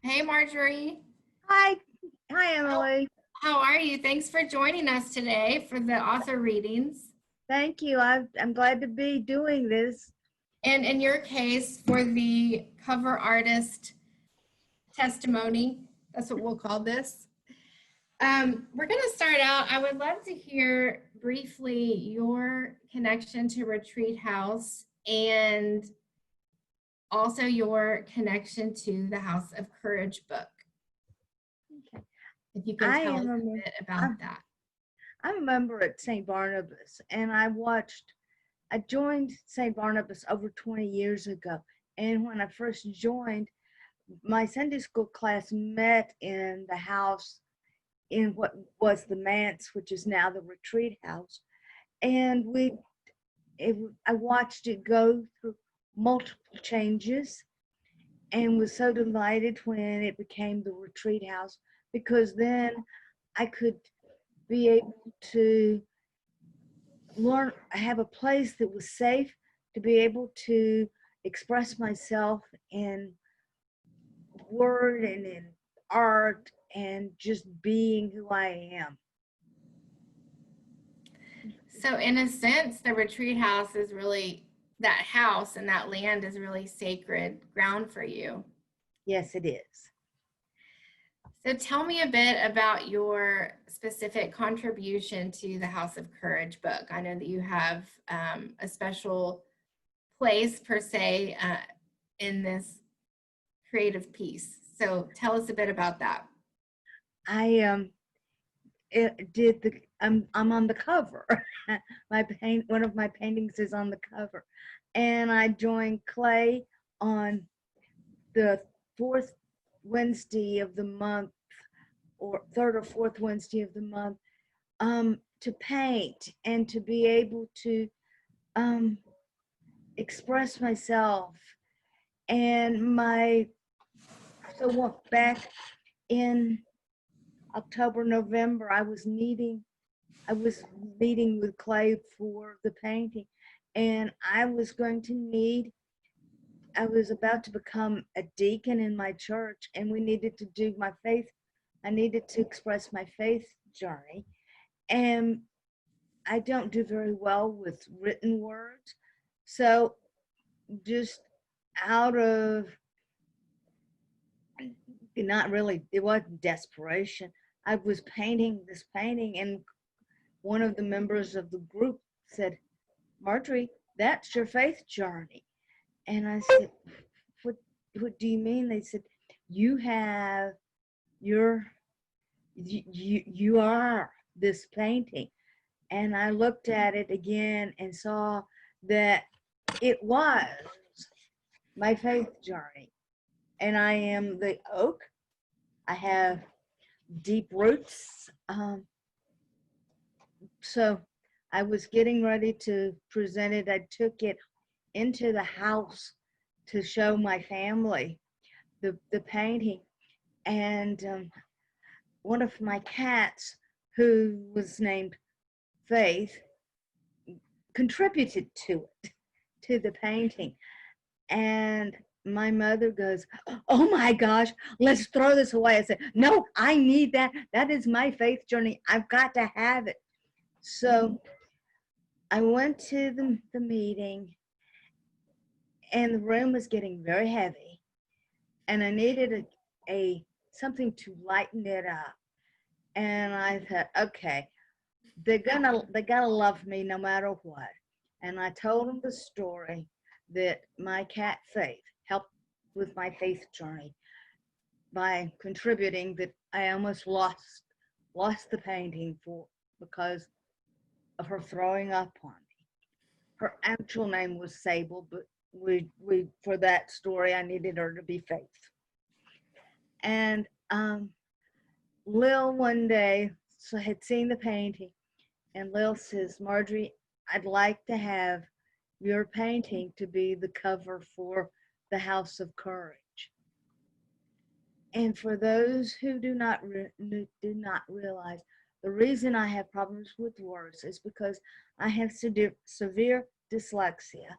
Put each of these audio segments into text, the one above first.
Hey, Marjorie. Hi, hi, How, Emily. how are you? Thanks for joining us today for the author readings. Thank you. I'm glad to be doing this. And in your case, for the cover artist testimony, that's what we'll call this. We're going to start out. I would love to hear briefly your connection to Retreat House and also your connection to the House of Courage book. Okay. If you can I tell us am a, a bit I'm, about that. I'm a member at St. Barnabas, and I joined St. Barnabas over 20 years ago. And when I first joined, my Sunday school class met in the house in what was the manse, which is now the retreat house. And I watched it go through multiple changes and was so delighted when it became the retreat house because then I could be able to learn, have a place that was safe to be able to express myself in word and in art and just being who I am. So in a sense, the retreat house is really, that house and that land is really sacred ground for you. Yes, it is. So tell me a bit about your specific contribution to the House of Courage book. I know that you have a special place per se in this creative piece. So tell us a bit about that. I did the I'm on the cover. One of my paintings is on the cover, and I joined Clay on the fourth Wednesday of the month, or third or fourth Wednesday of the month, to paint and to be able to um, express myself. And back in October, November, I was meeting with Clay for the painting, and I was about to become a deacon in my church, and we needed to do my faith. I needed to express my faith journey, and I don't do very well with written words. So just out of, not really, it wasn't desperation. I was painting this painting, and one of the members of the group said, "Marjorie, that's your faith journey." And I said, what do you mean? They said, you have your, you are this painting. And I looked at it again and saw that it was my faith journey. And I am the oak. I have deep roots. So I was getting ready to present it. I took it into the house to show my family the painting. And one of my cats, who was named Faith, contributed to it, to the painting. And my mother goes, "Oh my gosh, let's throw this away." I said, "No, I need that. That is my faith journey. I've got to have it." So I went to the meeting, and the room was getting very heavy, and I needed a something to lighten it up. And I thought, okay, they gotta love me no matter what. And I told them the story that my cat Faith helped with my faith journey by contributing, that I almost lost the painting because of her throwing up on me. Her actual name was Sable, but we for that story I needed her to be Faith. And Lil one day had seen the painting, and Lil says, "Marjorie, I'd like to have your painting to be the cover for the House of Courage." And for those who do not realize, the reason I have problems with words is because I have severe dyslexia,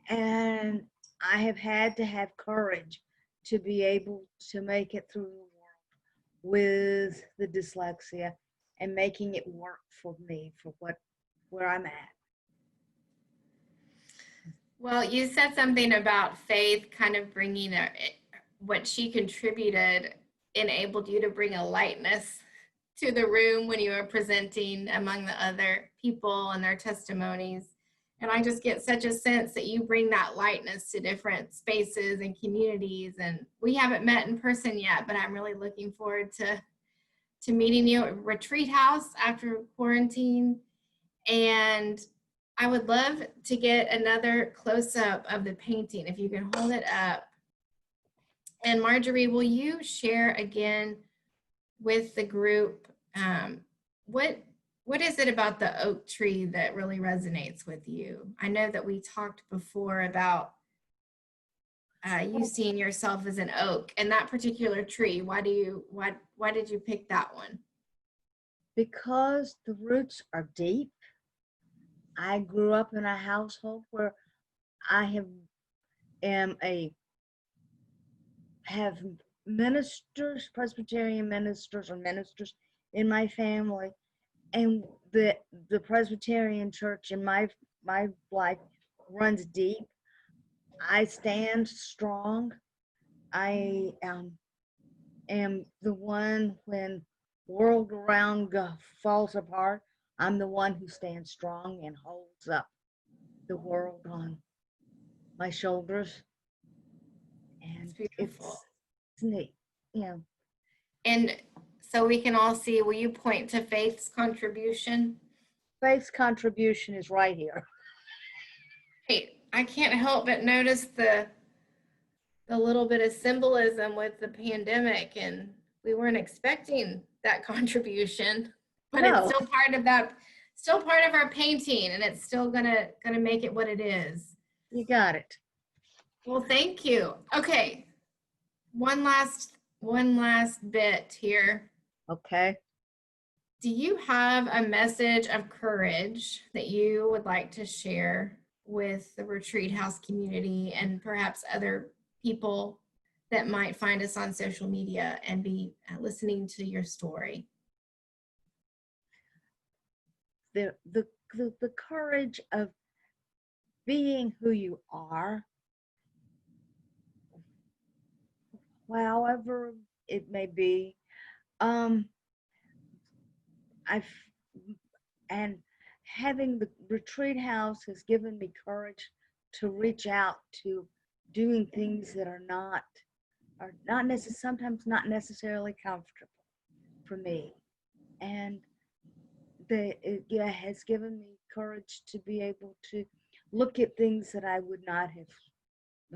and I have had to have courage to be able to make it through the world with the dyslexia and making it work for me for where I'm at. Well, you said something about Faith kind of bringing what she contributed enabled you to bring a lightness to the room when you were presenting among the other people and their testimonies. And I just get such a sense that you bring that lightness to different spaces and communities. And we haven't met in person yet, but I'm really looking forward to meeting you at Retreat House after quarantine. And I would love to get another close-up of the painting, if you can hold it up. And Marjorie, will you share again with the group what is it about the oak tree that really resonates with you? I know that we talked before about you seeing yourself as an oak, and that particular tree. Why did you pick that one? Because the roots are deep. I grew up in a household where I have ministers, Presbyterian ministers or ministers in my family, and the Presbyterian church in my life runs deep. I stand strong. I am the one when world around falls apart. I'm the one who stands strong and holds up the world on my shoulders. And It's beautiful. It's neat. Yeah. And so we can all see, will you point to Faith's contribution? Faith's contribution is right here. Hey, I can't help but notice the little bit of symbolism with the pandemic, and we weren't expecting that contribution, but No. it's still part of that, still part of our painting, and it's still gonna make it what it is. You got it. Well, thank you. Okay, one last bit here. Okay. Do you have a message of courage that you would like to share with the Retreat House community and perhaps other people that might find us on social media and be listening to your story? The courage of being who you are, however it may be. And having the Retreat House has given me courage to reach out to doing things that are not sometimes not necessarily comfortable for me. And it has given me courage to be able to look at things that I would not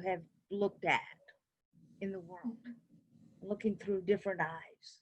have looked at in the world, looking through different eyes.